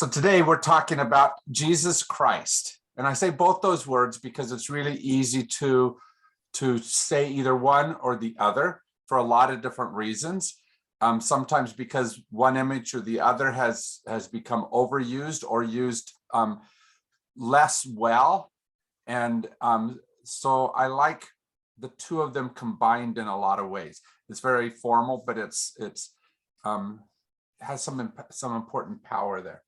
So today we're talking about Jesus Christ. And I say both those words because it's really easy to say either one or the other for a lot of different reasons. Sometimes because one image or the other has become overused or used less well. And so I like the two of them combined in a lot of ways. It's very formal, but it's has some important power there.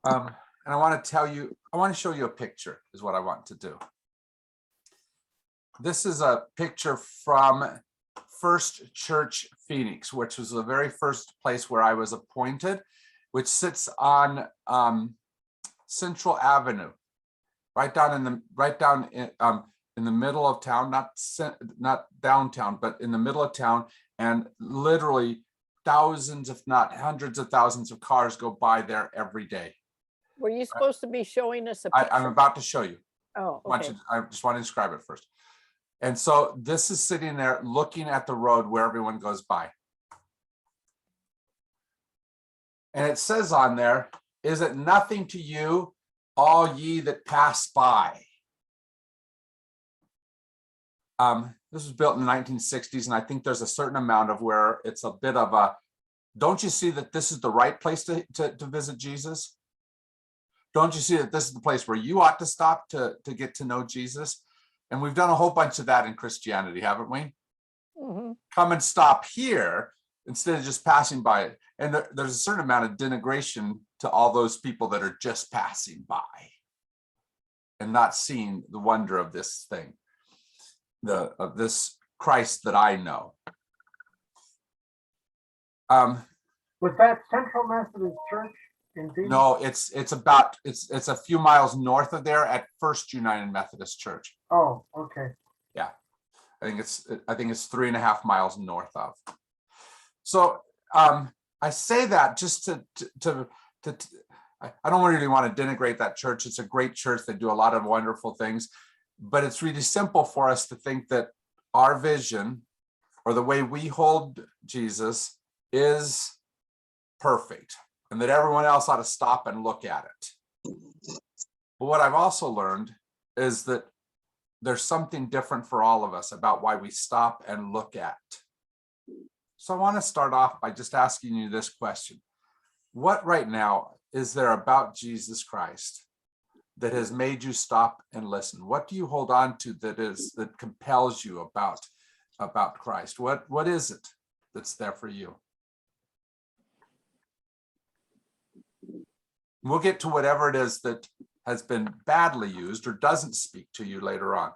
And I want to show you a picture is what I want to do. This is a picture from First Church Phoenix, which was the very first place where I was appointed, which sits on Central Avenue, right down in the middle of town, not downtown, but in the middle of town, and literally thousands, if not hundreds of thousands of cars go by there every day. Were you supposed to be showing us a picture? I'm about to show you. Oh, okay. I just want to describe it first. And so this is sitting there looking at the road where everyone goes by. And it says on there, "Is it nothing to you, all ye that pass by?" This was built in the 1960s, and I think there's a certain amount of where it's a bit of a, don't you see that this is the right place to visit Jesus? Don't you see that this is the place where you ought to stop to get to know Jesus? And we've done a whole bunch of that in Christianity, haven't we? Mm-hmm. Come and stop here instead of just passing by it. And there's a certain amount of denigration to all those people that are just passing by and not seeing the wonder of this thing, of this Christ that I know. Was that Central Methodist Church in Phoenix? No, it's a few miles north of there at First United Methodist Church. Oh, okay. Yeah, I think it's 3.5 miles north of. So I say that just to I don't really want to denigrate that church. It's a great church. They do a lot of wonderful things, but it's really simple for us to think that our vision or the way we hold Jesus is perfect and that everyone else ought to stop and look at it. But what I've also learned is that there's something different for all of us about why we stop and look at. So I want to start off by just asking you this question. What right now is there about Jesus Christ that has made you stop and listen? What do you hold on to that compels you about Christ? What is it that's there for you? We'll get to whatever it is that has been badly used or doesn't speak to you later on.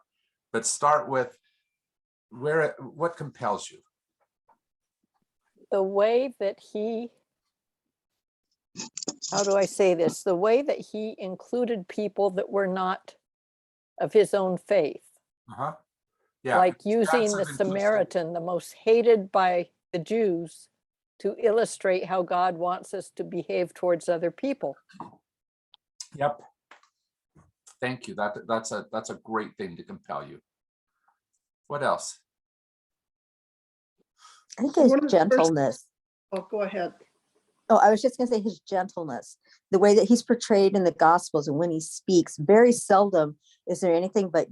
But start with what compels you? The way that he, how do I say this? The way that he included people that were not of his own faith. Uh-huh. Yeah. Like using the Samaritan, the most hated by the Jews, to illustrate how God wants us to behave towards other people. Yep. Thank you. That's a great thing to compel you. What else? I think his gentleness. Oh, go ahead. Oh, I was just going to say his gentleness, the way that he's portrayed in the Gospels and when he speaks. Very seldom is there anything but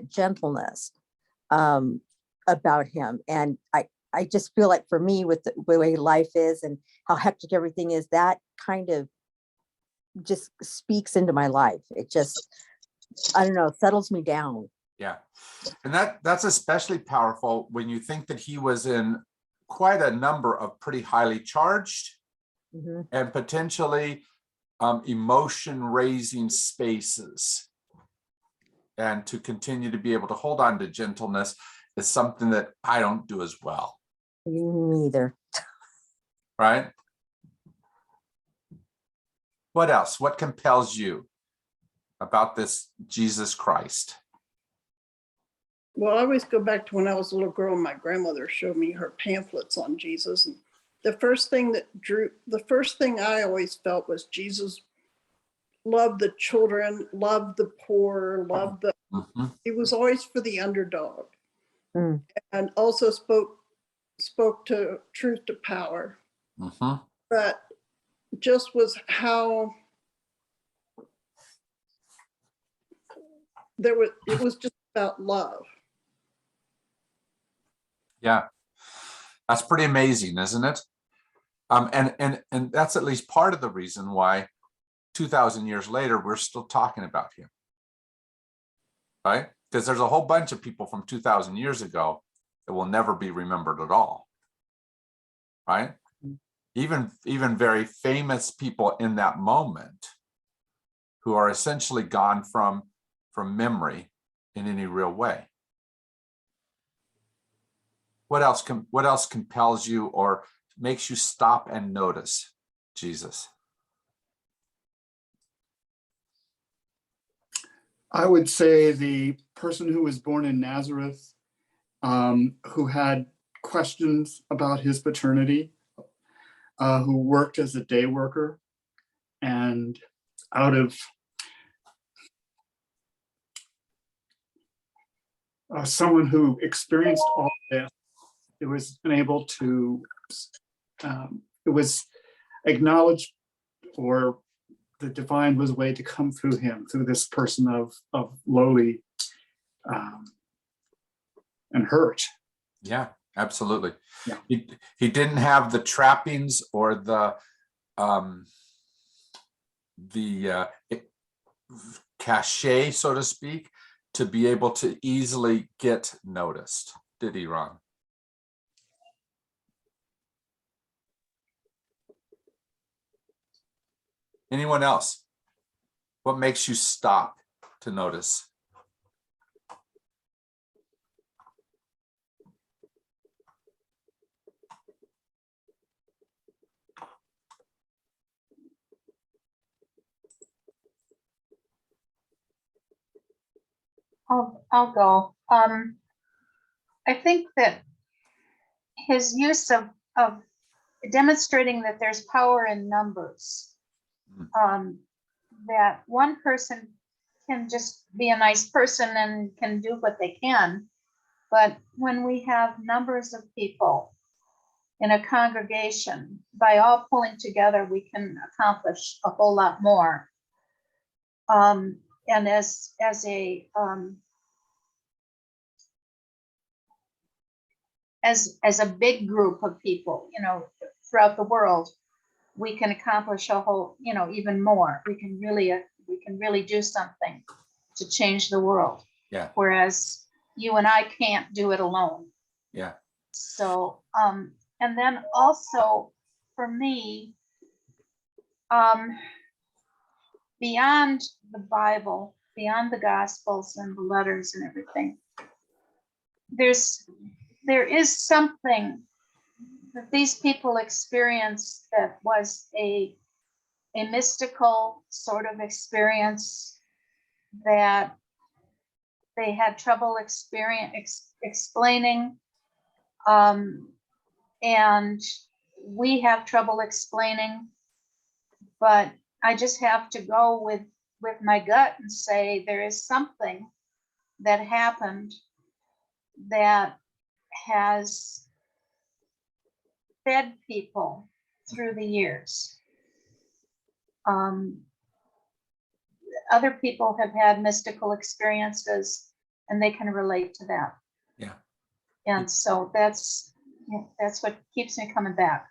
gentleness about him. And I just feel like for me, with the way life is and how hectic everything is, that kind of just speaks into my life. It just, I don't know, settles me down. Yeah. And that's especially powerful when you think that he was in quite a number of pretty highly charged and potentially emotion raising spaces. And to continue to be able to hold on to gentleness is something that I don't do as well. Me neither. Right? What else? What compels you about this Jesus Christ? Well, I always go back to when I was a little girl, my grandmother showed me her pamphlets on Jesus. And the first thing I always felt was Jesus loved the children, loved the poor, loved the, he was always for the underdog. And also spoke to truth to power. But just was how it was just about love. Yeah, that's pretty amazing, isn't it? And that's at least part of the reason why 2,000 years later we're still talking about him, right? Because there's a whole bunch of people from 2,000 years ago that will never be remembered at all, right? Even very famous people in that moment who are essentially gone from memory in any real way. What else compels you or makes you stop and notice Jesus? I would say the person who was born in Nazareth, who had questions about his paternity, who worked as a day worker, and out of someone who experienced all this, it was able to, it was acknowledged, or the divine was a way to come through him, through this person of lowly and hurt. Yeah, absolutely. Yeah. He didn't have the trappings or the cachet, so to speak, to be able to easily get noticed, did he, Ron? Anyone else? What makes you stop to notice? I'll go. I think that his use of demonstrating that there's power in numbers, that one person can just be a nice person and can do what they can. But when we have numbers of people in a congregation, by all pulling together, we can accomplish a whole lot more. And as a big group of people, throughout the world, we can accomplish a whole, even more. We can really do something to change the world. Yeah. Whereas you and I can't do it alone. Yeah. So, and then also for me, beyond the Bible, beyond the Gospels and the letters and everything, there is something that these people experienced that was a mystical sort of experience that they had trouble explaining, and we have trouble explaining, but I just have to go with my gut and say there is something that happened that has fed people through the years. Other people have had mystical experiences and they can relate to that. Yeah. And so that's what keeps me coming back.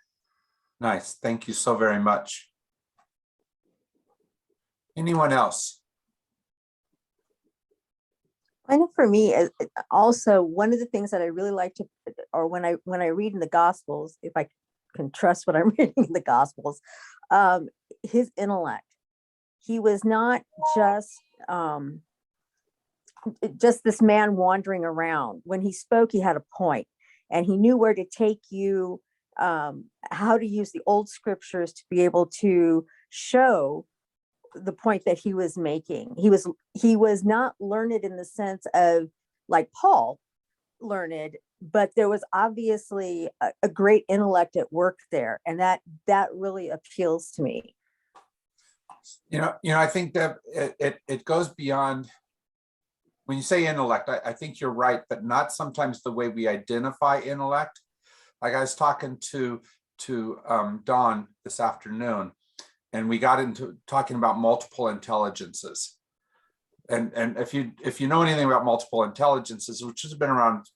Nice. Thank you so very much. Anyone else? I know for me, also one of the things that I really like to, or when I read in the Gospels, if I can trust what I'm reading in the Gospels, his intellect. He was not just this man wandering around. When he spoke, he had a point, and he knew where to take you, how to use the old scriptures to be able to show the point that he was making. He was not learned in the sense of like Paul learned, but there was obviously a great intellect at work there, and that really appeals to me. I think that it goes beyond. When you say intellect, I think you're right, but not sometimes the way we identify intellect. Like I was talking to Dawn this afternoon, and we got into talking about multiple intelligences. And if you know anything about multiple intelligences, which has been around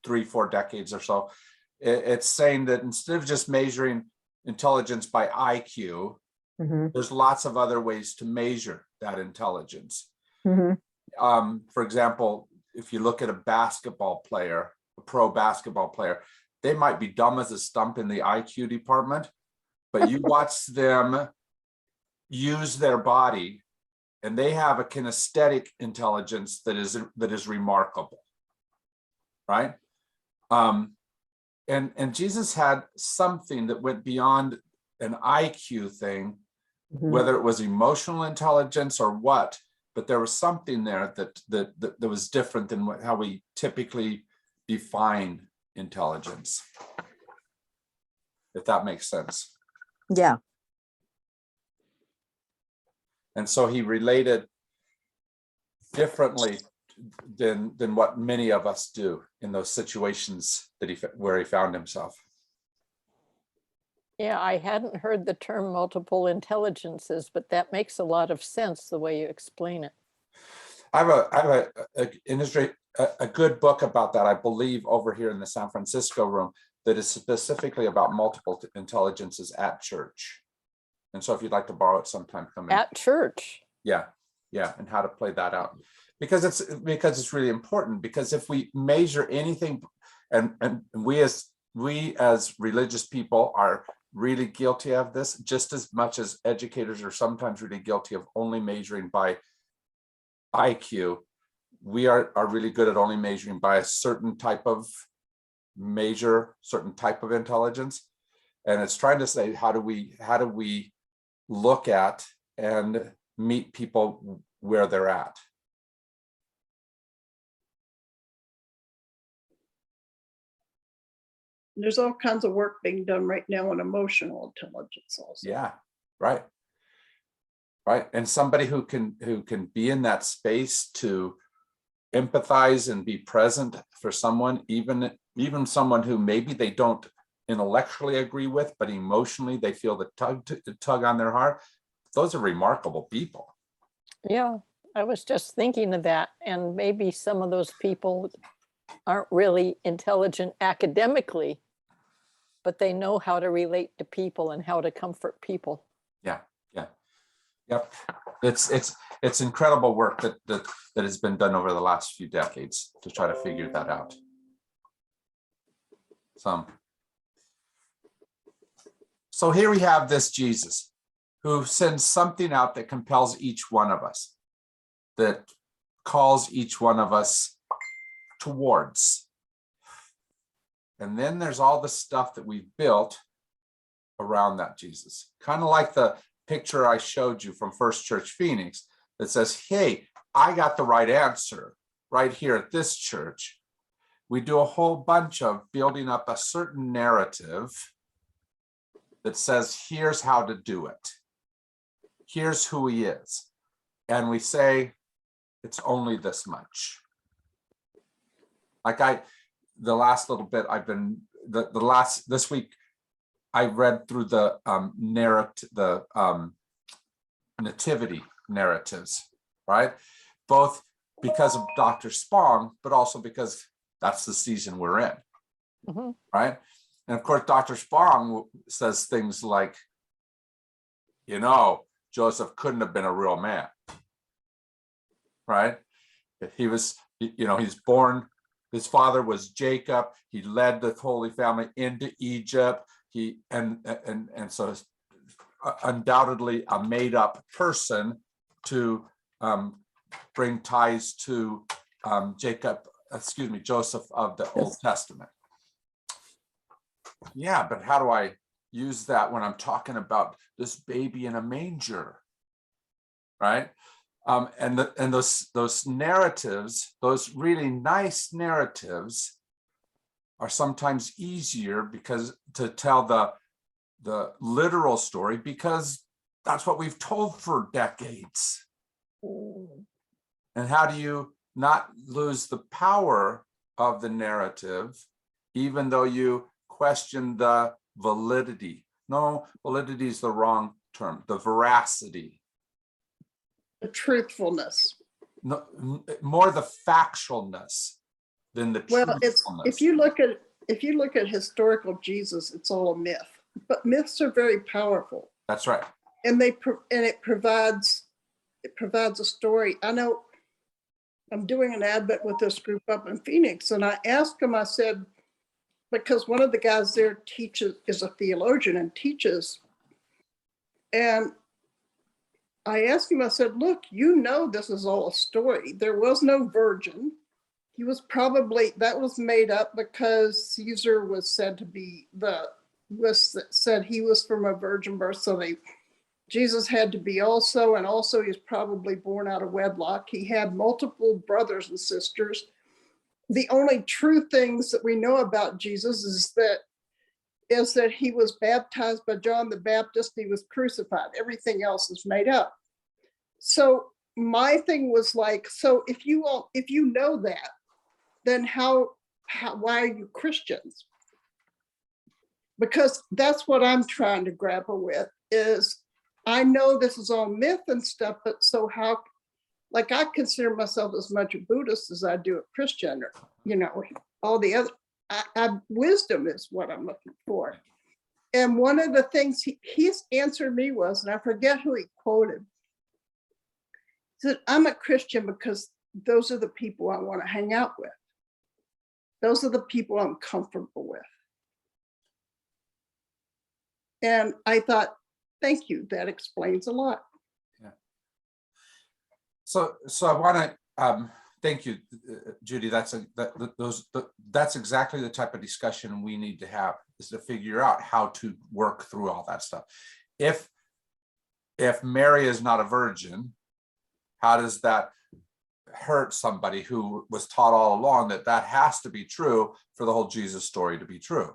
3-4 decades or so, it's saying that instead of just measuring intelligence by IQ, Mhm, there's lots of other ways to measure that intelligence. mhm. For example, if you look at a basketball player, a pro basketball player, they might be dumb as a stump in the IQ department, but you watch them use their body and they have a kinesthetic intelligence that is remarkable, right? And Jesus had something that went beyond an IQ thing, Mhm. whether it was emotional intelligence or what, but there was something there that was different than how we typically define intelligence, if that makes sense. Yeah, And so he related differently than what many of us do in those situations where he found himself. Yeah, I hadn't heard the term multiple intelligences, but that makes a lot of sense the way you explain it. I have a good book about that, I believe, over here in the San Francisco room, that is specifically about multiple intelligences at church. And so if you'd like to borrow it sometime, come in. At church. Yeah, and how to play that out. Because it's really important, because if we measure anything, and we as religious people are really guilty of this, just as much as educators are sometimes really guilty of only measuring by IQ, we are really good at only measuring by a certain type of certain type of intelligence. And it's trying to say, how do we look at and meet people where they're at? There's all kinds of work being done right now on emotional intelligence also. Yeah, right. And somebody who can be in that space to empathize and be present for someone, even someone who maybe they don't intellectually agree with, but emotionally they feel the tug on their heart. Those are remarkable people. Yeah, I was just thinking of that. And maybe some of those people aren't really intelligent academically, but they know how to relate to people and how to comfort people. Yep. It's incredible work that has been done over the last few decades to try to figure that out. So here we have this Jesus who sends something out that compels each one of us, that calls each one of us towards. And then there's all the stuff that we've built around that Jesus, kind of like the picture I showed you from First Church Phoenix that says, hey, I got the right answer right here at this church. We do a whole bunch of building up a certain narrative that says, here's how to do it. Here's who he is. And we say, it's only this much. Like the last little bit I've been, this week, I read through the nativity narratives, right? Both because of Dr. Spong, but also because that's the season we're in, Mhm. right? And of course, Dr. Spong says things like, Joseph couldn't have been a real man, right? He was, he's born, his father was Jacob. He led the Holy Family into Egypt. So undoubtedly a made-up person to bring ties to Joseph of the Old Testament. Yeah, but how do I use that when I'm talking about this baby in a manger, right? And those narratives, those really nice narratives, are sometimes easier because to tell the literal story, because that's what we've told for decades. And how do you not lose the power of the narrative, even though you question the validity? No, validity is the wrong term, the veracity, The truthfulness. more the factualness than the Well, it's, truthfulness. if you look at historical Jesus, it's all a myth, but myths are very powerful, That's right. and it provides a story. I know I'm doing an advent with this group up in Phoenix, and I asked him, I said, because one of the guys there is a theologian and teaches, and I asked him, I said, look, you know, this is all a story. There was no virgin. He was probably, that was made up because Caesar was said to be said he was from a virgin birth. So Jesus had to be also, and also he was probably born out of wedlock. He had multiple brothers and sisters. The only true things that we know about Jesus is that he was baptized by John the Baptist. He was crucified. Everything else is made up. So my thing was like, so if you know that, then why are you Christians? Because that's what I'm trying to grapple with is, I know this is all myth and stuff, but so how, like I consider myself as much a Buddhist as I do a Christian, or, all the other, wisdom is what I'm looking for. And one of the things he's answered me was, and I forget who he quoted, he said, I'm a Christian because those are the people I want to hang out with. Those are the people I'm comfortable with. And I thought, thank you, that explains a lot. Yeah. So I want to thank you, Judy. That's exactly the type of discussion we need to have, is to figure out how to work through all that stuff. If Mary is not a virgin, how does that hurt somebody who was taught all along that has to be true for the whole Jesus story to be true?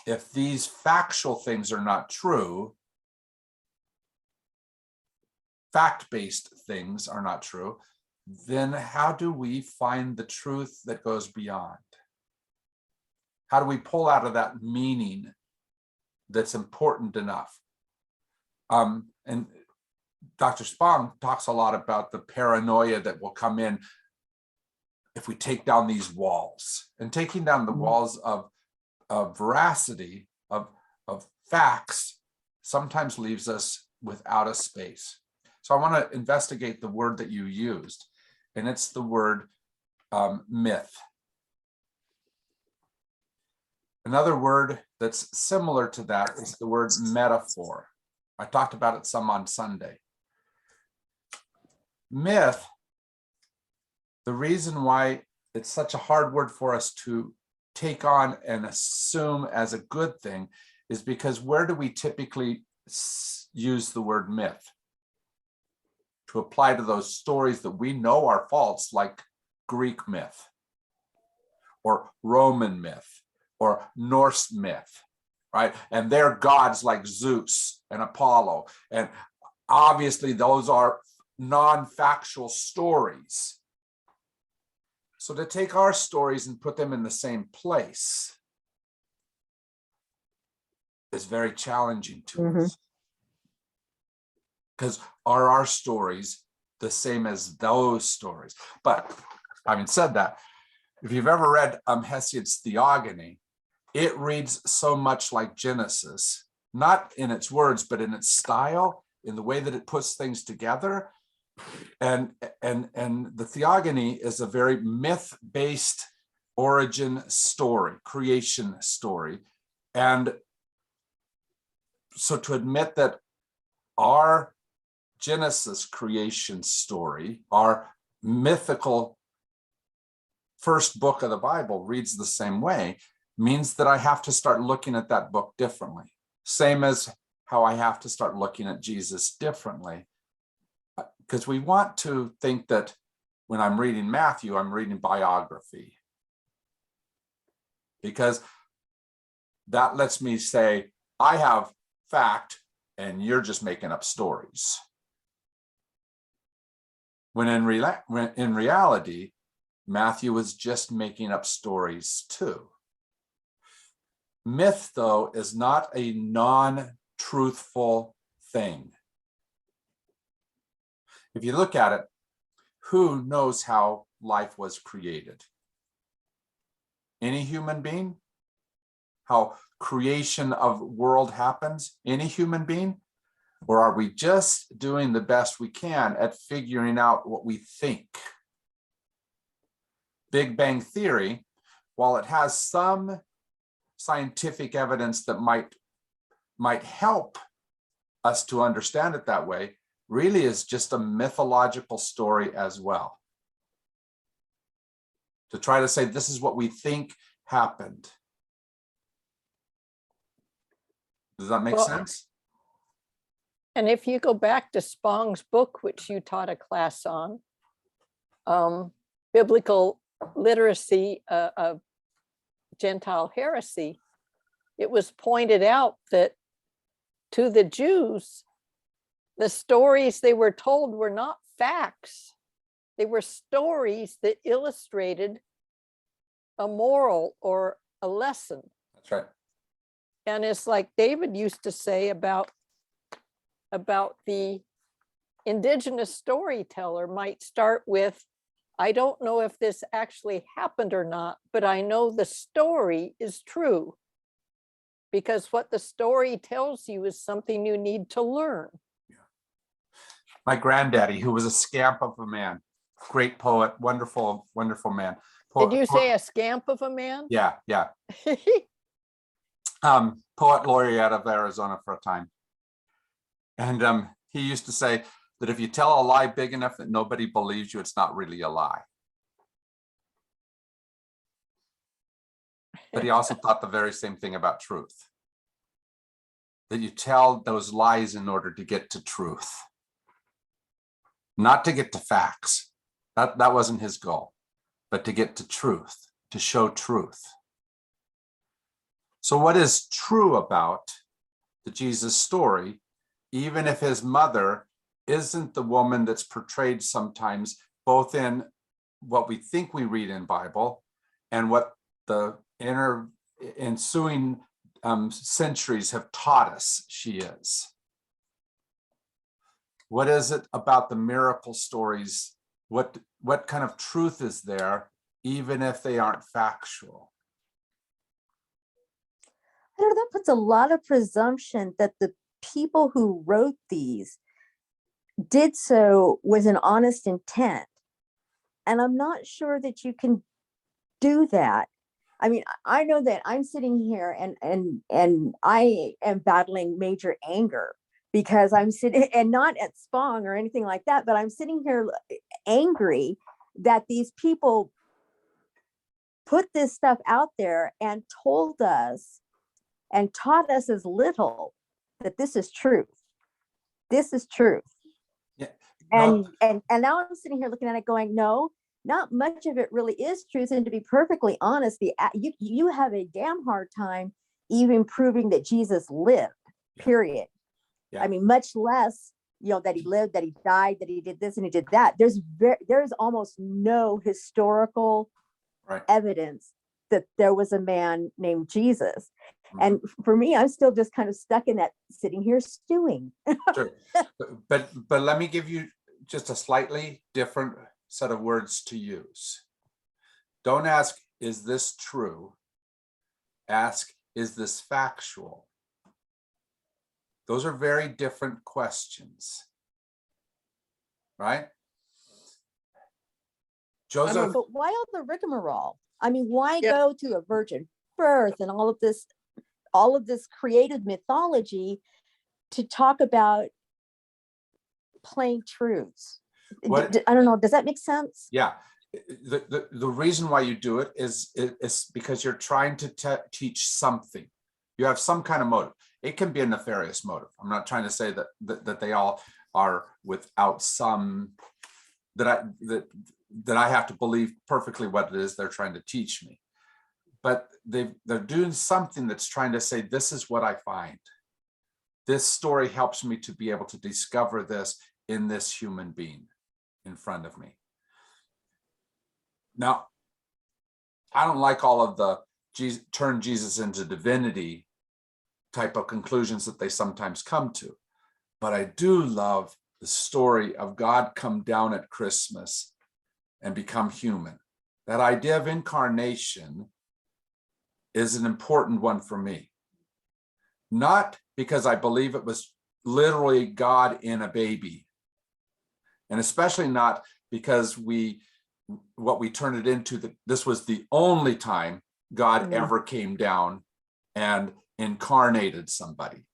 If these factual things are not true, fact-based things are not true, then how do we find the truth that goes beyond? How do we pull out of that meaning that's important enough? And Dr. Spong talks a lot about the paranoia that will come in if we take down these walls. And taking down the walls of veracity, of facts, sometimes leaves us without a space. So I want to investigate the word that you used, and it's the word myth. Another word that's similar to that is the word metaphor. I talked about it some on Sunday. Myth, the reason why it's such a hard word for us to take on and assume as a good thing is because where do we typically use the word myth? To apply to those stories that we know are false, like Greek myth, or Roman myth, or Norse myth, right? And they're gods like Zeus and Apollo. And obviously those are non-factual stories. So to take our stories and put them in the same place is very challenging to us. Because are our stories the same as those stories? But having said that, if you've ever read Hesiod's Theogony, it reads so much like Genesis, not in its words, but in its style, in the way that it puts things together. And the Theogony is a very myth-based origin story, creation story. And so to admit that our Genesis creation story, our mythical first book of the Bible reads the same way, means that I have to start looking at that book differently. Same as how I have to start looking at Jesus differently. Because we want to think that when I'm reading Matthew, I'm reading biography. Because that lets me say, I have fact and you're just making up stories. When in reality, Matthew was just making up stories too. Myth, though, is not a non-truthful thing. If you look at it, who knows how life was created? Any human being? How creation of world happens? Any human being? Or are we just doing the best we can at figuring out what we think? Big Bang Theory, while it has some scientific evidence that might help us to understand it that way, really is just a mythological story as well. To try to say this is what we think happened. Does that make Well, sense? And if you go back to Spong's book, which you taught a class on, Biblical Literacy of Gentile Heresy, it was pointed out that to the Jews, the stories they were told were not facts. They were stories that illustrated a moral or a lesson. That's right. And it's like David used to say about the indigenous storyteller might start with, I don't know if this actually happened or not, but I know the story is true. Because what the story tells you is something you need to learn. My granddaddy, who was a scamp of a man, great poet, wonderful, wonderful man. Did you say a scamp of a man? Yeah, yeah. Poet laureate of Arizona for a time. And he used to say that if you tell a lie big enough that nobody believes you, it's not really a lie. But he also thought the very same thing about truth. That you tell those lies in order to get to truth. Not to get to facts. That wasn't his goal. But to get to truth, to show truth. So what is true about the Jesus story, even if his mother isn't the woman that's portrayed sometimes, both in what we think we read in Bible and what the ensuing centuries have taught us she is? What is it about the miracle stories? What kind of truth is there, even if they aren't factual? I don't know, that puts a lot of presumption that the people who wrote these did so with an honest intent. And I'm not sure that you can do that. I mean, I know that I'm sitting here and I am battling major anger because I'm sitting, and not at Spong or anything like that, but I'm sitting here angry that these people put this stuff out there and told us and taught us as little that this is truth. This is truth. Yeah. And now I'm sitting here looking at it going, no, not much of it really is truth. And to be perfectly honest, you have a damn hard time even proving that Jesus lived, period. Yeah. I mean, much less, that he lived, that he died, that he did this and he did that. There's almost no historical evidence that there was a man named Jesus. Mm-hmm. And for me, I'm still just kind of stuck in that, sitting here stewing. Sure. But let me give you just a slightly different set of words to use. Don't ask, is this true? Ask, is this factual? Those are very different questions, right? Joseph. But why all the rigmarole? I mean, why go to a virgin birth and all of this created mythology to talk about plain truths? I don't know. Does that make sense? Yeah. The reason why you do it is because you're trying to teach something. You have some kind of motive. It can be a nefarious motive. I'm not trying to say that they all are without some, that I have to believe perfectly what it is they're trying to teach me. But they're doing something that's trying to say, this is what I find. This story helps me to be able to discover this in this human being in front of me. Now, I don't like all of the turn Jesus into divinity type of conclusions that they sometimes come to. But I do love the story of God come down at Christmas and become human. That idea of incarnation is an important one for me. Not because I believe it was literally God in a baby, and especially not because what we turned it into, that this was the only time God ever came down and incarnated somebody.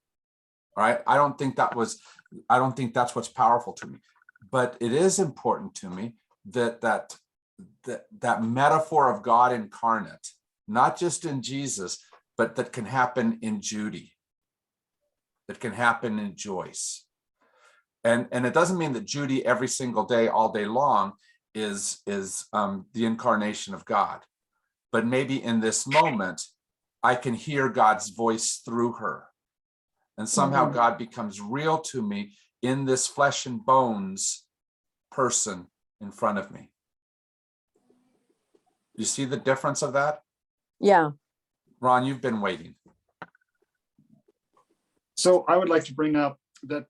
All right. I don't think that's what's powerful to me, but it is important to me that metaphor of God incarnate, not just in Jesus, but that can happen in Judy, that can happen in Joyce. And it doesn't mean that Judy every single day, all day long, is the incarnation of God. But maybe in this moment, I can hear God's voice through her. And somehow God becomes real to me in this flesh and bones person in front of me. You see the difference of that? Yeah. Ron, you've been waiting. So I would like to bring up that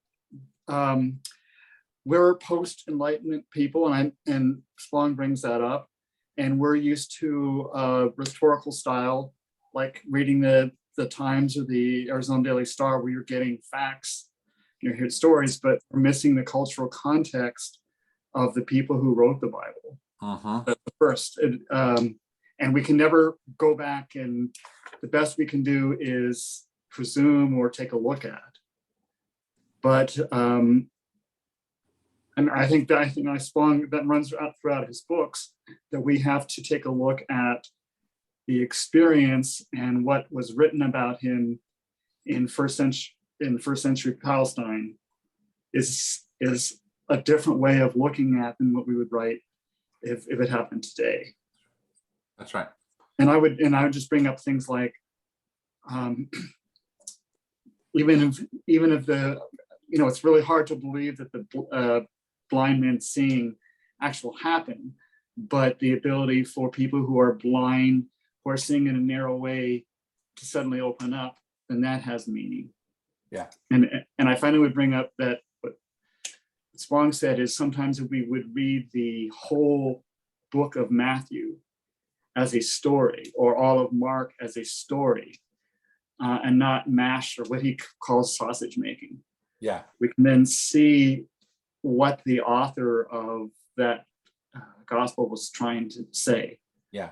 we're post-Enlightenment people, and Spong brings that up, and we're used to a rhetorical style, like reading the Times or the Arizona Daily Star, where you're getting facts, you're hearing stories, but we're missing the cultural context of the people who wrote the Bible. That's the first. And we can never go back, and the best we can do is presume or take a look at. But and I think Spong that runs throughout his books, that we have to take a look at the experience and what was written about him in first century Palestine is a different way of looking at than what we would write if it happened today. That's right. And I would just bring up things like even if the, it's really hard to believe that the blind man seeing actual happen, but the ability for people who are blind, who are seeing in a narrow way, to suddenly open up, then that has meaning. Yeah. And I finally would bring up that what Spong said is sometimes we would read the whole book of Matthew as a story, or all of Mark as a story, and not mash, or what he calls sausage making. Yeah. We can then see what the author of that gospel was trying to say. Yeah.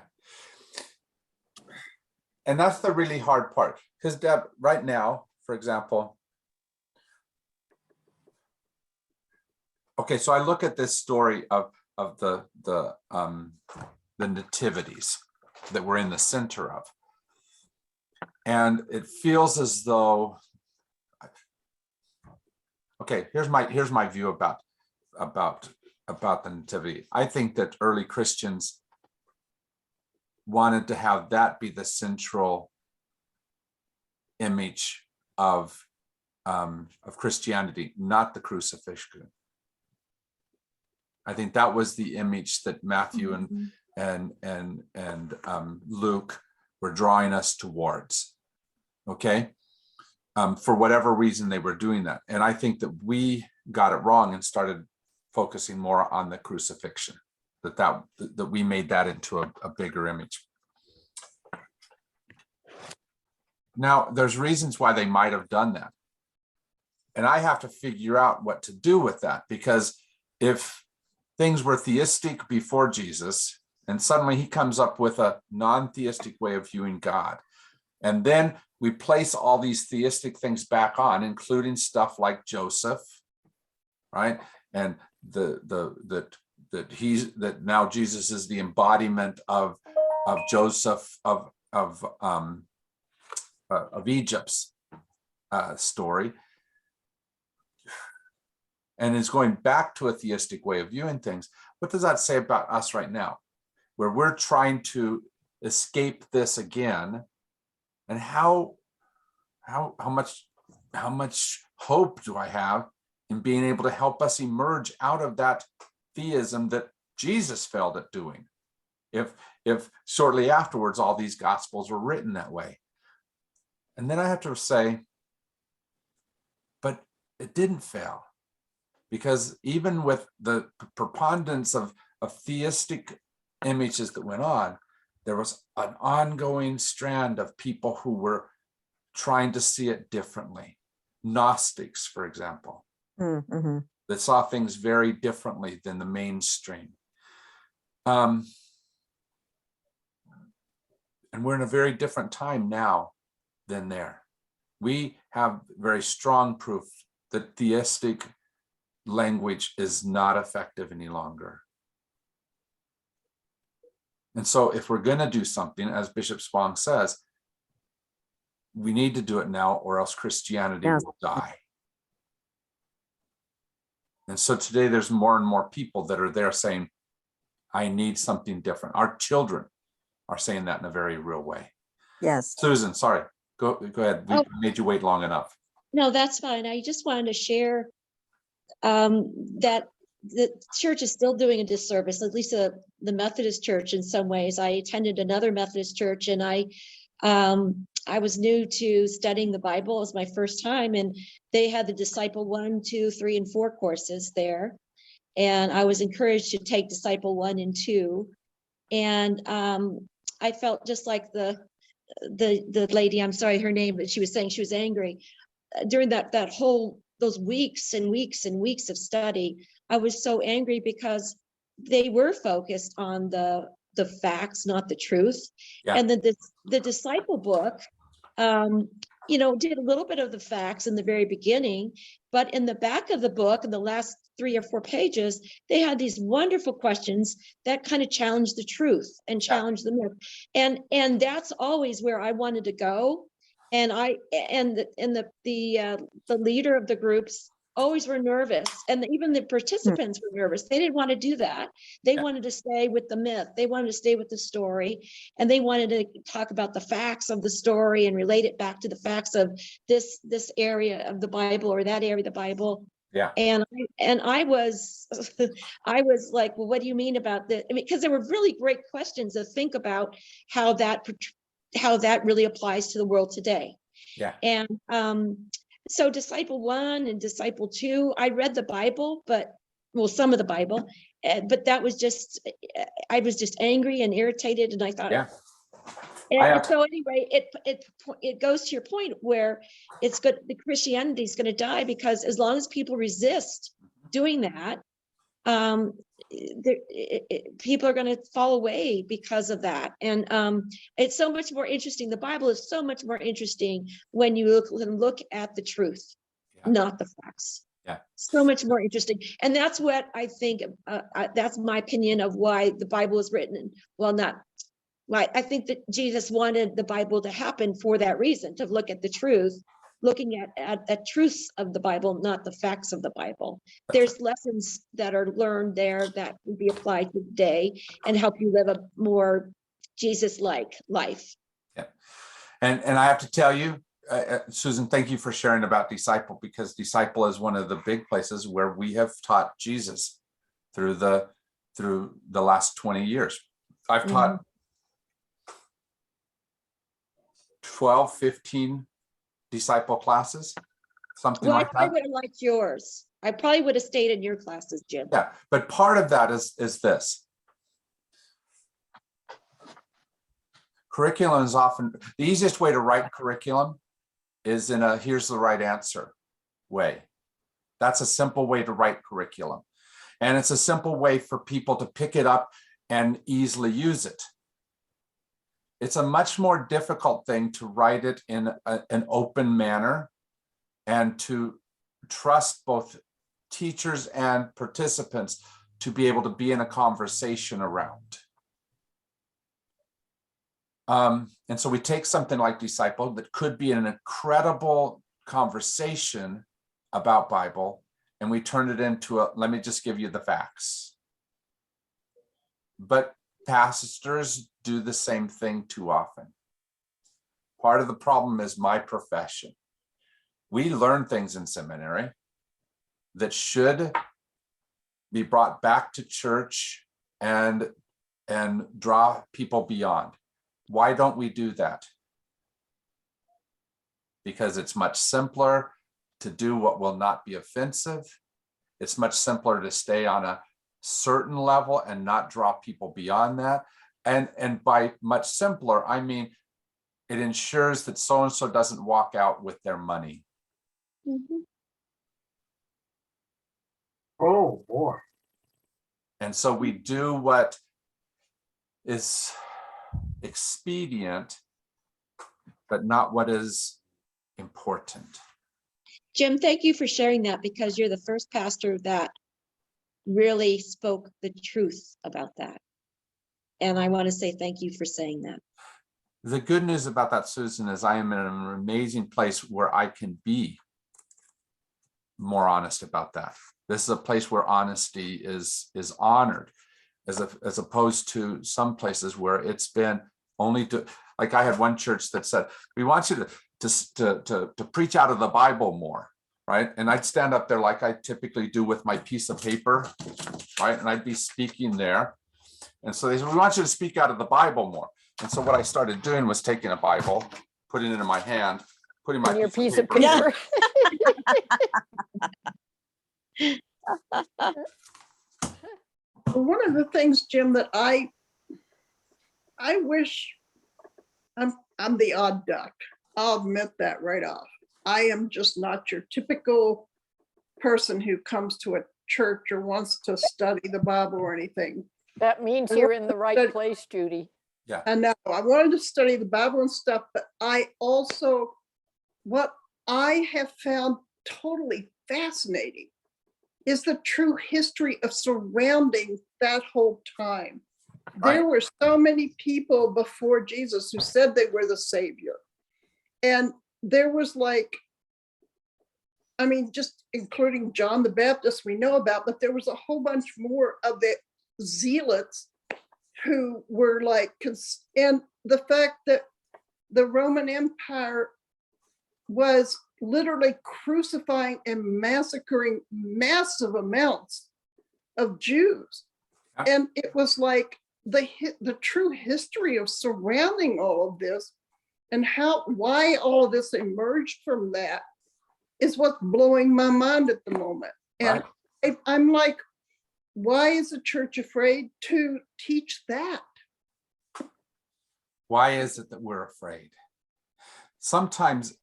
And that's the really hard part, because Deb, right now, for example, okay, so I look at this story of the nativities that we're in the center of, and it feels as though, okay, here's my view about the nativity. I think that early Christians wanted to have that be the central image of Christianity, not the crucifixion. I think that was the image that Matthew and Luke were drawing us towards. Okay, for whatever reason they were doing that, and I think that we got it wrong and started focusing more on the crucifixion. That we made that into a bigger image. Now, there's reasons why they might have done that, and I have to figure out what to do with that, because if things were theistic before Jesus, and suddenly he comes up with a non-theistic way of viewing God, and then we place all these theistic things back on, including stuff like Joseph, right? And that now Jesus is the embodiment of Joseph of Egypt's story, and is going back to a theistic way of viewing things. What does that say about us right now, where we're trying to escape this again? And how much hope do I have in being able to help us emerge out of that theism that Jesus failed at doing? if shortly afterwards all these gospels were written that way? And then I have to say, but it didn't fail, because even with the preponderance of theistic images that went on, there was an ongoing strand of people who were trying to see it differently. Gnostics, for example, Mm-hmm. that saw things very differently than the mainstream. And we're in a very different time now than there. We have very strong proof that theistic language is not effective any longer. And so if we're going to do something, as Bishop Spong says, we need to do it now, or else Christianity Yes. will die. And so today there's more and more people that are there saying, I need something different. Our children are saying that in a very real way. Yes. Susan, sorry, go ahead. We Oh. made you wait long enough. No, that's fine. I just wanted to share that the church is still doing a disservice, at least the Methodist Church in some ways. I attended another Methodist church, and I was new to studying the Bible. It was my first time, and they had the Disciple 1, 2, 3, and 4 courses there. And I was encouraged to take Disciple 1 and 2. And I felt just like the lady, I'm sorry, her name, but she was saying she was angry. During that whole, those weeks and weeks and weeks of study, I was so angry because they were focused on the facts, not the truth. Yeah. And the disciple book, did a little bit of the facts in the very beginning, but in the back of the book, in the last 3 or 4 pages, they had these wonderful questions that kind of challenged the truth and challenged the myth. And that's always where I wanted to go. And the leader of the groups always were nervous, and even the participants were nervous. They didn't want to do that. They wanted to stay with the myth. They wanted to stay with the story, and they wanted to talk about the facts of the story and relate it back to the facts of this area of the Bible or that area of the Bible. Yeah. And I was I was like, well, what do you mean about this? I mean, because there were really great questions to think about how that really applies to the world today. Yeah. And so Disciple 1 and Disciple 2, I read the Bible, some of the Bible, but that was just, I was just angry and irritated, and I thought, Yeah. and so anyway, it goes to your point where it's good, the Christianity is going to die, because as long as people resist doing that, people are going to fall away because of that. And it's so much more interesting. The Bible is so much more interesting when you look at the truth, not the facts. Yeah. So much more interesting. And that's what I think, that's my opinion of why the Bible was written. Well, not why. I think that Jesus wanted the Bible to happen for that reason, to look at the truth, looking at the truths of the Bible, not the facts of the Bible. There's lessons that are learned there that can be applied to today and help you live a more Jesus-like life. Yeah. And I have to tell you, Susan, thank you for sharing about Disciple, because Disciple is one of the big places where we have taught Jesus through the last 20 years. I've taught 12, 15 Disciple classes, something Well, like I probably that. would have liked yours. I probably would have stayed in your classes, Jim. Yeah, but part of that is this. Curriculum is often, the easiest way to write curriculum is in a here's the right answer way. That's a simple way to write curriculum. And it's a simple way for people to pick it up and easily use it. It's a much more difficult thing to write it in an open manner and to trust both teachers and participants to be able to be in a conversation around. And so we take something like Disciple that could be an incredible conversation about Bible, and we turn it into let me just give you the facts. But pastors do the same thing too often. Part of the problem is my profession. We learn things in seminary that should be brought back to church and and draw people beyond. Why don't we do that? Because it's much simpler to do what will not be offensive. It's much simpler to stay on a certain level and not draw people beyond that. And by much simpler, I mean, it ensures that so-and-so doesn't walk out with their money. Mhm. Oh, boy. And so we do what is expedient, but not what is important. Jim, thank you for sharing that, because you're the first pastor that really spoke the truth about that. And I want to say thank you for saying that. The good news about that, Susan, is I am in an amazing place where I can be more honest about that. This is a place where honesty is honored, as opposed to some places where it's been only to, like I had one church that said, we want you to preach out of the Bible more, right? And I'd stand up there like I typically do with my piece of paper, right? And I'd be speaking there. And so they said, we want you to speak out of the Bible more. And so what I started doing was taking a Bible, putting it in my hand, putting my And your piece of paper. paper. Well, one of the things, Jim, that I wish, I'm the odd duck. I'll admit that right off. I am just not your typical person who comes to a church or wants to study the Bible or anything. That means you're in the right place, Judy. Yeah. And now I wanted to study the Bible and stuff, but I also, what I have found totally fascinating is the true history of surrounding that whole time. Right. There were so many people before Jesus who said they were the Savior. And there was like, I mean, just including John the Baptist we know about, but there was a whole bunch more of the zealots who were like, and the fact that the Roman Empire was literally crucifying and massacring massive amounts of Jews. Yeah. And it was like the true history of surrounding all of this and why all of this emerged from that is what's blowing my mind at the moment. And I'm like, why is the church afraid to teach that? Why is it that we're afraid? Sometimes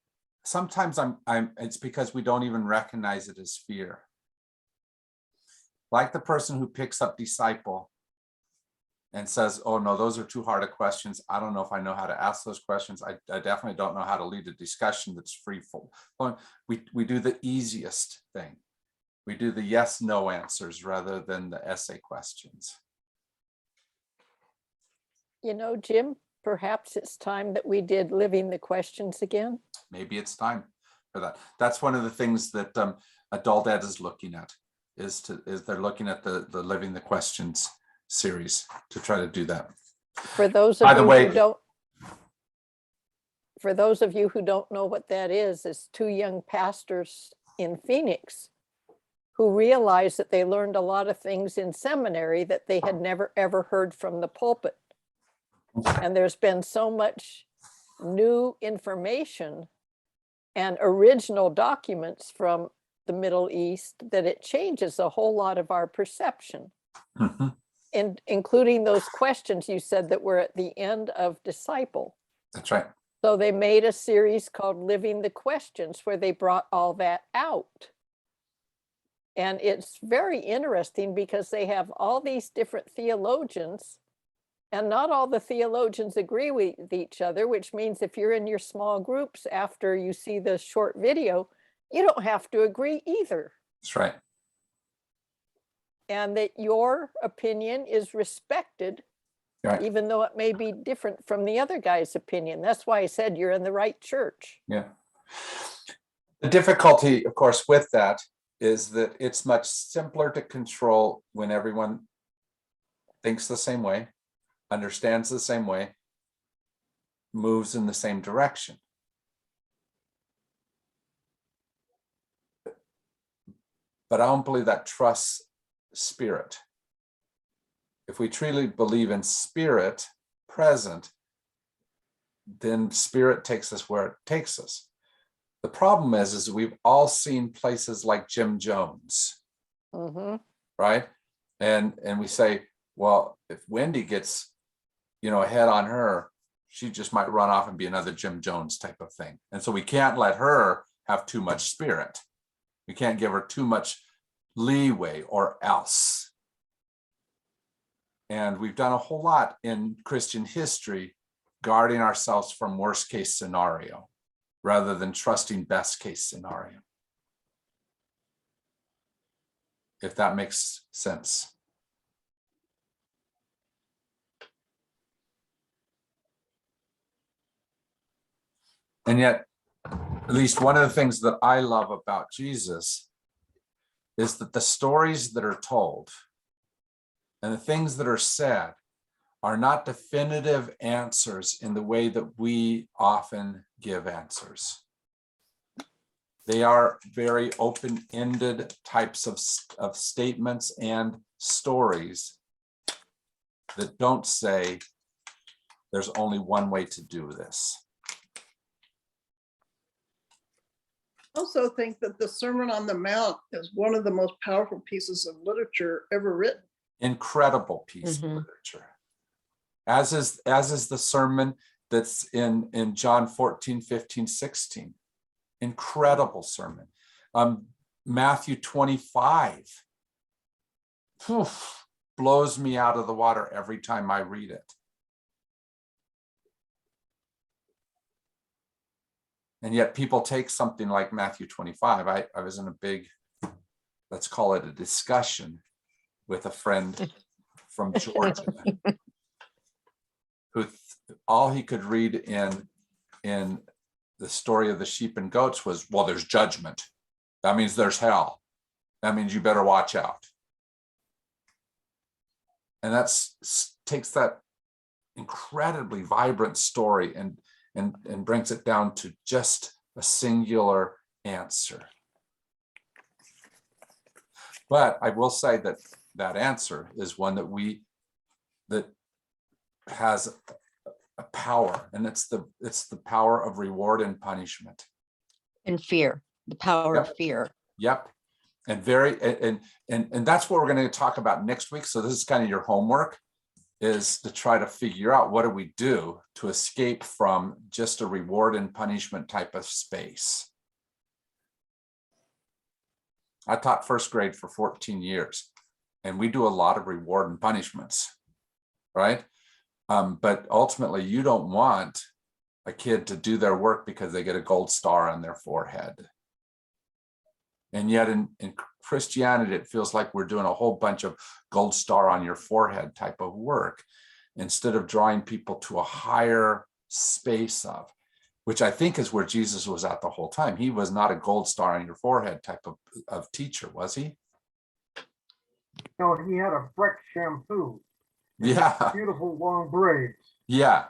it's because we don't even recognize it as fear. Like the person who picks up disciple and says, oh no, those are too hard of questions. I don't know if I know how to ask those questions. I definitely don't know how to lead a discussion that's free flowing. We do the easiest thing. We do the yes, no answers rather than the essay questions. You know, Jim, perhaps it's time that we did living the questions again. Maybe it's time for that. That's one of the things that Adult Ed is looking at, is they're looking at the Living the Questions series to try to do that. For those of By the you way, who don't, for those of you who don't know what that is two young pastors in Phoenix who realized that they learned a lot of things in seminary that they had never ever heard from the pulpit. And there's been so much new information and original documents from the Middle East that it changes a whole lot of our perception. Mm-hmm. And including those questions you said that were at the end of Disciple. That's right. So they made a series called Living the Questions where they brought all that out. And it's very interesting because they have all these different theologians and not all the theologians agree with each other, which means if you're in your small groups after you see the short video, you don't have to agree either. That's right. And that your opinion is respected, Right. even though it may be different from the other guy's opinion. That's why I said you're in the right church. Yeah. The difficulty, of course, with that is that it's much simpler to control when everyone thinks the same way, understands the same way, moves in the same direction. But I don't believe that trusts spirit. if we truly believe in spirit present, then spirit takes us where it takes us. The problem is we've all seen places like Jim Jones, Mm-hmm. right? And we say, well, if Wendy gets, a head on her, she just might run off and be another Jim Jones type of thing. And so we can't let her have too much spirit. We can't give her too much leeway or else. And we've done a whole lot in Christian history guarding ourselves from worst case scenario rather than trusting best case scenario. If that makes sense. And yet, at least one of the things that I love about Jesus is that the stories that are told and the things that are said are not definitive answers in the way that we often give answers. They are very open-ended types of statements and stories that don't say there's only one way to do this. I also think that the Sermon on the Mount is one of the most powerful pieces of literature ever written. Incredible piece of literature. As is the sermon that's in John 14, 15, 16. Incredible sermon. Matthew 25. Blows me out of the water every time I read it. And yet people take something like Matthew 25. I was in a big, let's call it a discussion with a friend from Georgia who all he could read in the story of the sheep and goats was, well, there's judgment. That means there's hell. That means you better watch out. And takes that incredibly vibrant story and brings it down to just a singular answer. But I will say that answer is one that has a power, and it's the power of reward and punishment. And fear, the power of fear. Yep. And that's what we're going to talk about next week. So this is kind of your homework, is to try to figure out what do we do to escape from just a reward and punishment type of space. I taught first grade for 14 years, and we do a lot of reward and punishments, right? But ultimately, you don't want a kid to do their work because they get a gold star on their forehead. And yet in Christianity, it feels like we're doing a whole bunch of gold star on your forehead type of work, instead of drawing people to a higher space of, which I think is where Jesus was at the whole time. He was not a gold star on your forehead type of teacher, was he? No, he had a Breck shampoo. Yeah. Beautiful long braids. Yeah.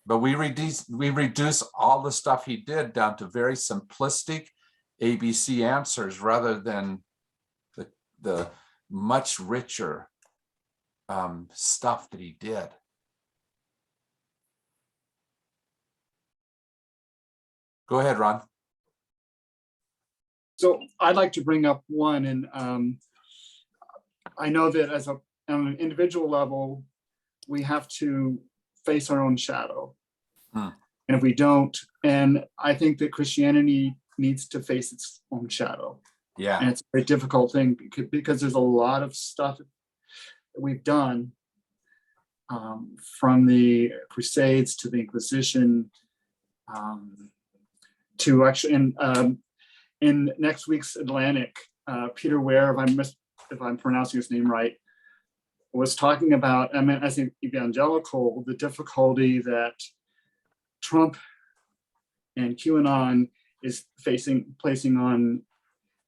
But we reduce all the stuff he did down to very simplistic ABC answers rather than the much richer stuff that he did. Go ahead, Ron. So I'd like to bring up one, and I know that on an individual level, we have to face our own shadow. And if we don't, and I think that Christianity needs to face its own shadow. Yeah. And it's a very difficult thing because there's a lot of stuff that we've done, from the Crusades to the Inquisition, to actually in next week's Atlantic, Peter Ware, if I'm pronouncing his name right, was talking about, as an evangelical, the difficulty that Trump and QAnon is placing on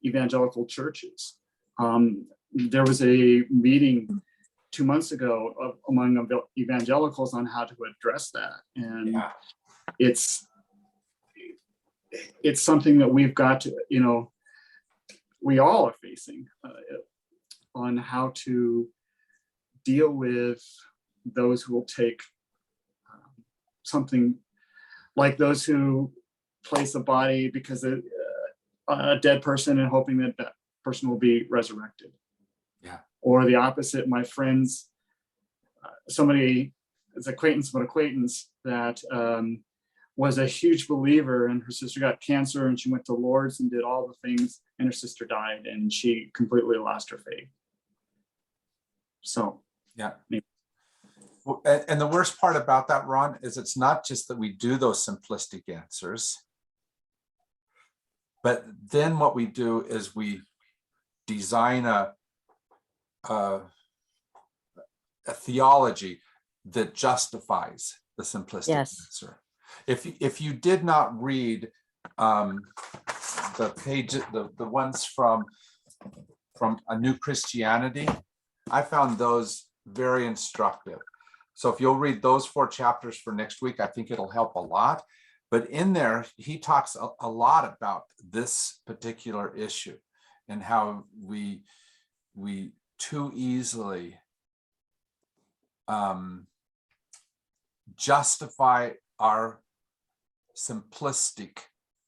evangelical churches. There was a meeting 2 months ago among evangelicals on how to address that, and it's something that we've got to, we all are facing. on how to deal with those who will take something like those who place a body because a dead person and hoping that that person will be resurrected. Yeah. Or the opposite, my friends, somebody, is acquaintance of an acquaintance that was a huge believer, and her sister got cancer and she went to Lourdes and did all the things, and her sister died and she completely lost her faith. So Yeah. maybe. And the worst part about that, Ron, is it's not just that we do those simplistic answers, but then what we do is we design a theology that justifies the simplistic answer. If you did not read the page, the ones from A New Christianity, I found those very instructive. So if you'll read those 4 chapters for next week, I think it'll help a lot. But in there, he talks a lot about this particular issue and how we too easily justify our simplistic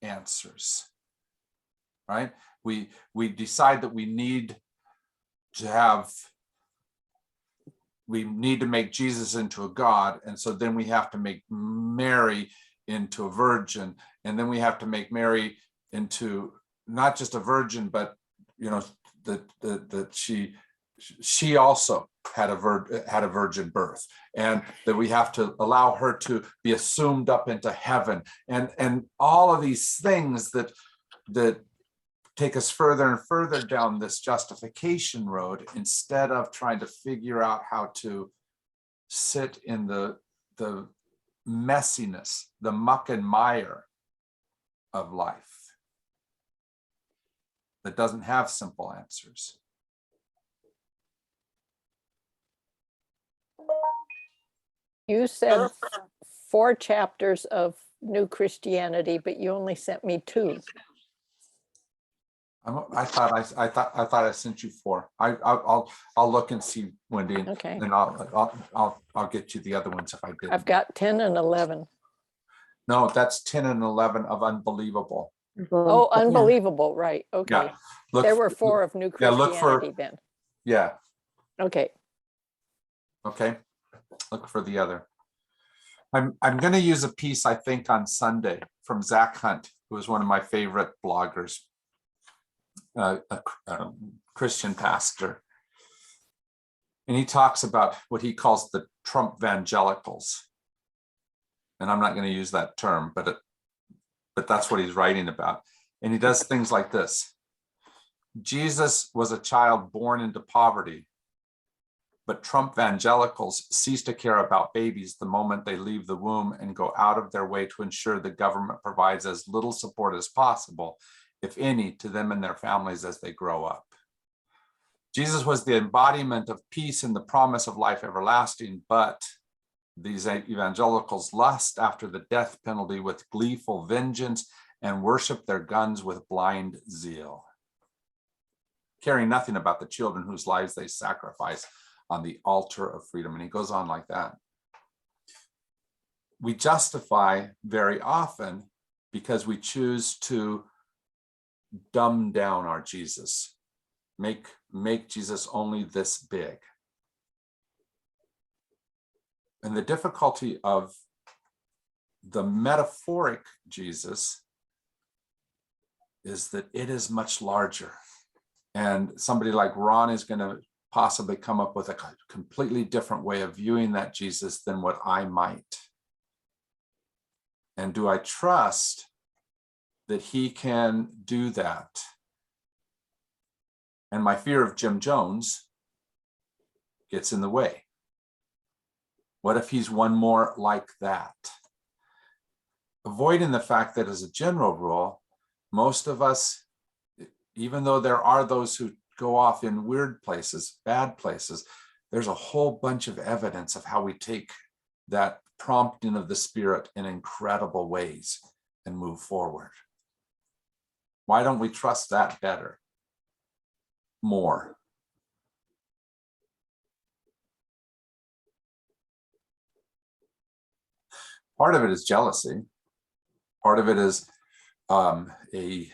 answers, right? We decide that we need to make Jesus into a God, and so then we have to make Mary into a virgin, and then we have to make Mary into not just a virgin, but that she also had a virgin birth, and that we have to allow her to be assumed up into heaven, and all of these things that take us further and further down this justification road, instead of trying to figure out how to sit in the messiness, the muck and mire of life that doesn't have simple answers. You said 4 chapters of New Christianity, but you only sent me 2. I thought I sent you 4. I'll look and see, Wendy, Okay. and I'll get you the other ones if I didn't. I've got 10 and 11. No, that's 10 and 11 of Unbelievable. Oh, Unbelievable, right, okay. Yeah. There were 4 of New Christianity then. Yeah. Okay. Okay. Look for the other. I'm going to use a piece, I think, on Sunday from Zach Hunt, who is one of my favorite bloggers, a Christian pastor. And he talks about what he calls the Trump evangelicals. And I'm not going to use that term, but that's what he's writing about. And he does things like this. Jesus was a child born into poverty, but Trump evangelicals cease to care about babies the moment they leave the womb and go out of their way to ensure the government provides as little support as possible, if any, to them and their families as they grow up. Jesus was the embodiment of peace and the promise of life everlasting, but these evangelicals lust after the death penalty with gleeful vengeance and worship their guns with blind zeal, caring nothing about the children whose lives they sacrifice on the altar of freedom. And he goes on like that. We justify very often because we choose to dumb down our Jesus, make Jesus only this big. And the difficulty of the metaphoric Jesus is that it is much larger. And somebody like Ron is going to possibly come up with a completely different way of viewing that Jesus than what I might. And do I trust that he can do that? And my fear of Jim Jones gets in the way. What if he's one more like that? Avoiding the fact that, as a general rule, most of us, even though there are those who go off in weird places, bad places, there's a whole bunch of evidence of how we take that prompting of the Spirit in incredible ways and move forward. Why don't we trust that better? More. Part of it is jealousy. Part of it is a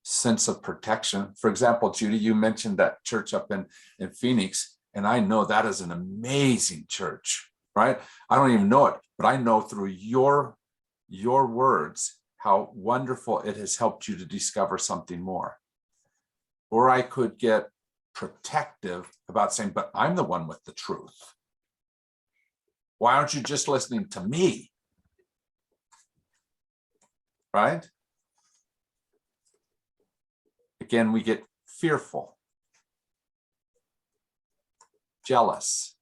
sense of protection. For example, Judy, you mentioned that church up in Phoenix, and I know that is an amazing church, right? I don't even know it, but I know through your words how wonderful it has helped you to discover something more. Or I could get protective about saying, but I'm the one with the truth. Why aren't you just listening to me? Right? Again, we get fearful, jealous.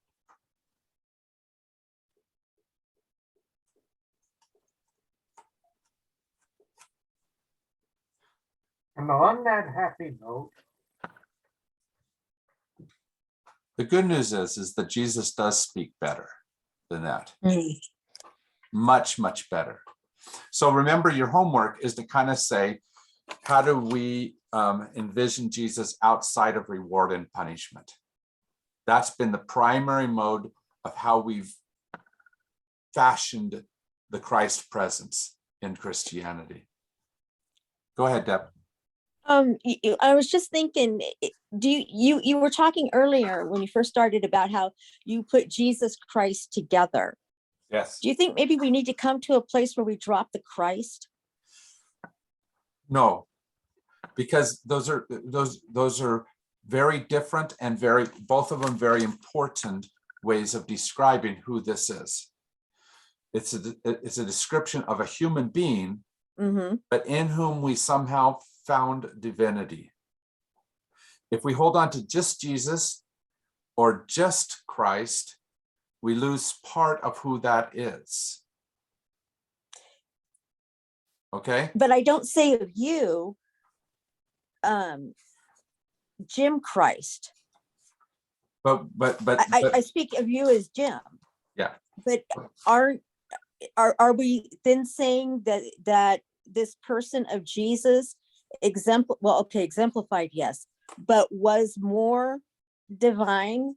And on that happy note, The good news is that Jesus does speak better than that. Much, much better. So remember, your homework is to kind of say, how do we envision Jesus outside of reward and punishment? That's been the primary mode of how we've fashioned the Christ presence in Christianity. Go ahead, Deb. I was just thinking, you were talking earlier when you first started about how you put Jesus Christ together. Yes. Do you think maybe we need to come to a place where we drop the Christ? No, because those are very different and both of them very important ways of describing who this is. It's a description of a human being, but in whom we somehow found divinity. If we hold on to just Jesus or just Christ, we lose part of who that is. Okay? But I don't say of you, Jim Christ. But I speak of you as Jim. Yeah. But are we then saying that this person of Jesus exemplified, yes, but was more divine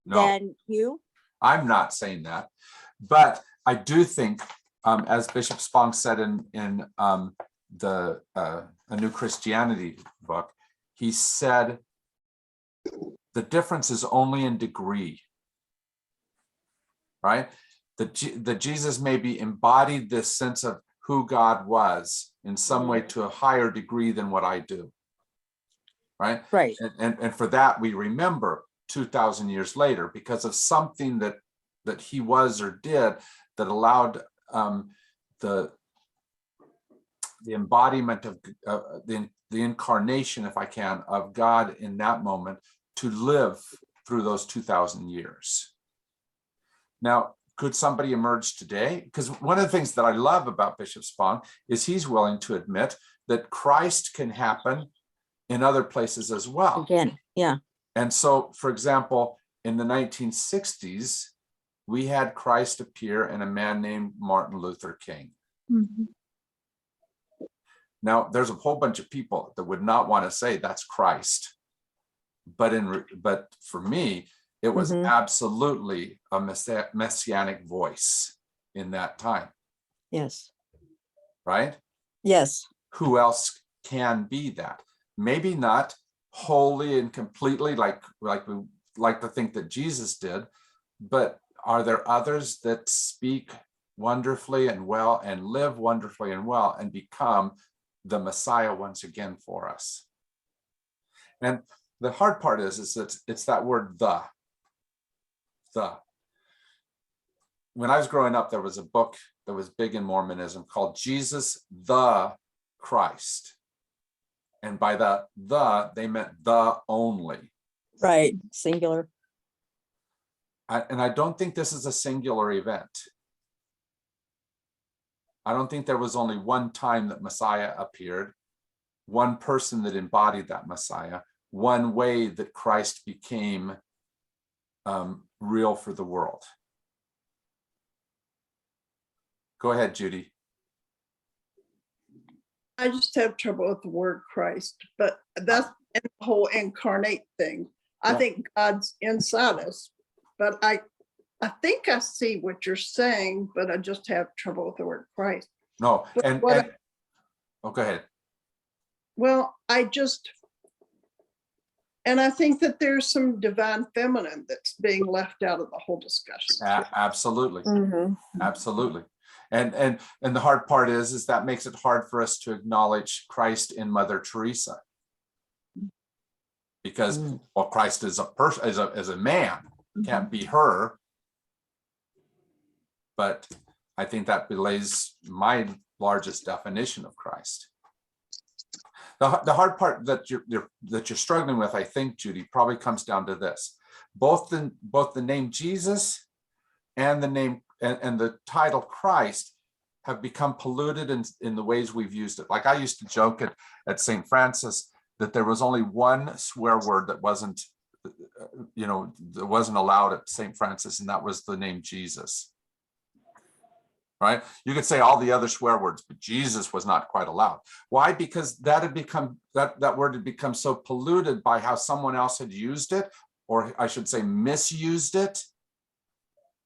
than you? I'm not saying that, but I do think, as Bishop Spong said in the A New Christianity book, he said the difference is only in degree, right? That Jesus maybe embodied this sense of who God was in some way to a higher degree than what I do, right? Right. And for that, we remember 2,000 years later because of something that he was or did that allowed the embodiment of the incarnation, if I can, of God in that moment to live through those 2,000 years. Now, could somebody emerge today? Because one of the things that I love about Bishop Spong is he's willing to admit that Christ can happen in other places as well. Again, yeah. And so, for example, in the 1960s, we had Christ appear in a man named Martin Luther King. Now, there's a whole bunch of people that would not want to say that's Christ. But for me, it was absolutely a messianic voice in that time. Yes. Right? Yes. Who else can be that? Maybe not wholly and completely like we like to think that Jesus did, but are there others that speak wonderfully and well and live wonderfully and well and become the Messiah once again for us? And the hard part is that it's that word the. When I was growing up, there was a book that was big in Mormonism called Jesus the Christ. And by the, they meant the only. Right, singular. And I don't think this is a singular event. I don't think there was only one time that Messiah appeared, one person that embodied that Messiah, one way that Christ became real for the world. Go ahead, Judy. I just have trouble with the word Christ, but that's the whole incarnate thing. I think God's inside us, but I think I see what you're saying, but I just have trouble with the word Christ. No, But and, what and, oh, go ahead. Well, and I think that there's some divine feminine that's being left out of the whole discussion. too. Absolutely. Mhm. Absolutely. And the hard part is that makes it hard for us to acknowledge Christ in Mother Teresa. Because, well, Christ is a person, as a man, can't be her. But I think that belays my largest definition of Christ. The hard part that you're struggling with, I think, Judy, probably comes down to this: both the name Jesus and the name and the title Christ have become polluted in the ways we've used it. Like I used to joke at St. Francis that there was only one swear word that wasn't allowed at St. Francis, and that was the name Jesus. Right? You could say all the other swear words, but Jesus was not quite allowed. Why? Because that word had become so polluted by how someone else had used it, or I should say misused it,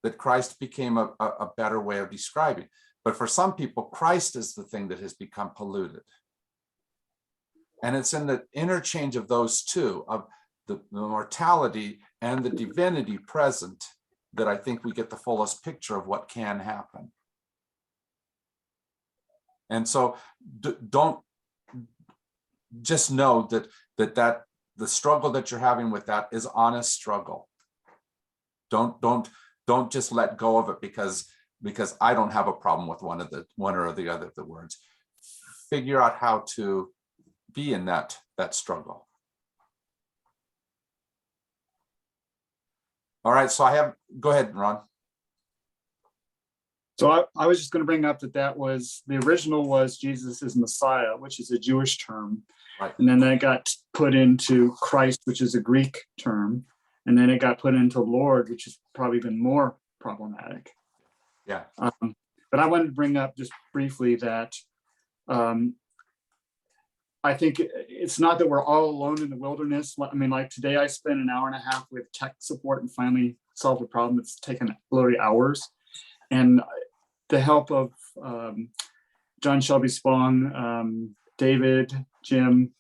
that Christ became a better way of describing. But for some people, Christ is the thing that has become polluted. And it's in the interchange of those two, of the mortality and the divinity present, that I think we get the fullest picture of what can happen. And so don't just know that the struggle that you're having with that is honest struggle. Don't just let go of it because I don't have a problem with one or the other of the words. Figure out how to be in that struggle. All right, so go ahead, Ron. So I was just going to bring up that was the original was Jesus is Messiah, which is a Jewish term. Right. And then that got put into Christ, which is a Greek term. And then it got put into Lord, which is probably even more problematic. Yeah. But I wanted to bring up just briefly that I think it's not that we're all alone in the wilderness. I mean, like today I spent an hour and a half with tech support and finally solved a problem that's taken literally hours. And the help of John Shelby Spong, David, Jim,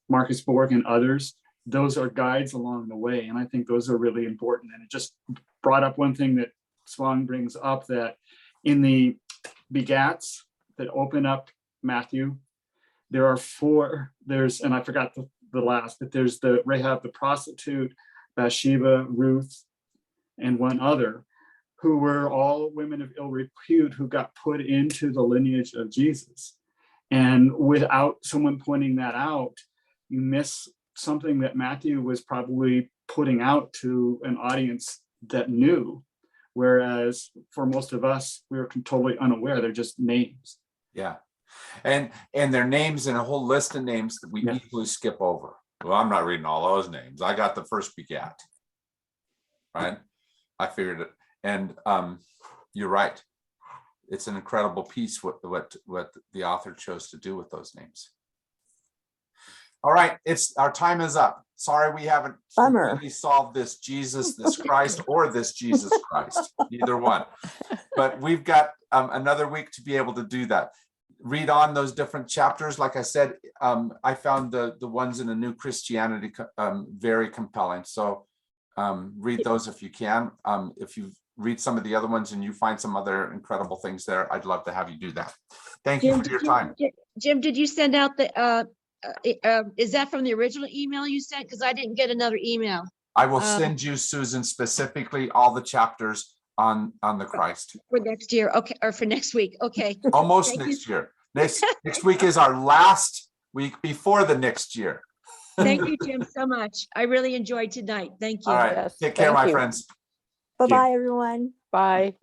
Marcus Borg, and others, those are guides along the way. And I think those are really important. And it just brought up one thing that Spong brings up, that in the begats that open up Matthew, there are four, and I forgot the last, but there's the Rahab the prostitute, Bathsheba, Ruth, and one other, who were all women of ill repute who got put into the lineage of Jesus. And without someone pointing that out, you miss something that Matthew was probably putting out to an audience that knew. Whereas for most of us, we were totally unaware. They're just names. Yeah. And their names and a whole list of names that we easily skip over. Well, I'm not reading all those names. I got the first begat. Right? I figured it. And you're right. It's an incredible piece what the author chose to do with those names. All right, our time is up. Sorry, we haven't completely solved this Jesus, this Christ, or this Jesus Christ, either one. But we've got another week to be able to do that. Read on those different chapters. Like I said, I found the ones in the New Christianity very compelling. So read those if you can. If you read some of the other ones and you find some other incredible things there, I'd love to have you do that. Thank you for your time. Jim, did you send out the, is that from the original email you sent? Because I didn't get another email. I will send you, Susan, specifically all the chapters on the Christ. For next year, okay, or for next week, okay. Almost next year. Next week is our last week before the next year. Thank you, Jim, so much. I really enjoyed tonight. Thank you. All right, Yes, take care, thank my you. friends. Bye-bye, everyone. Bye.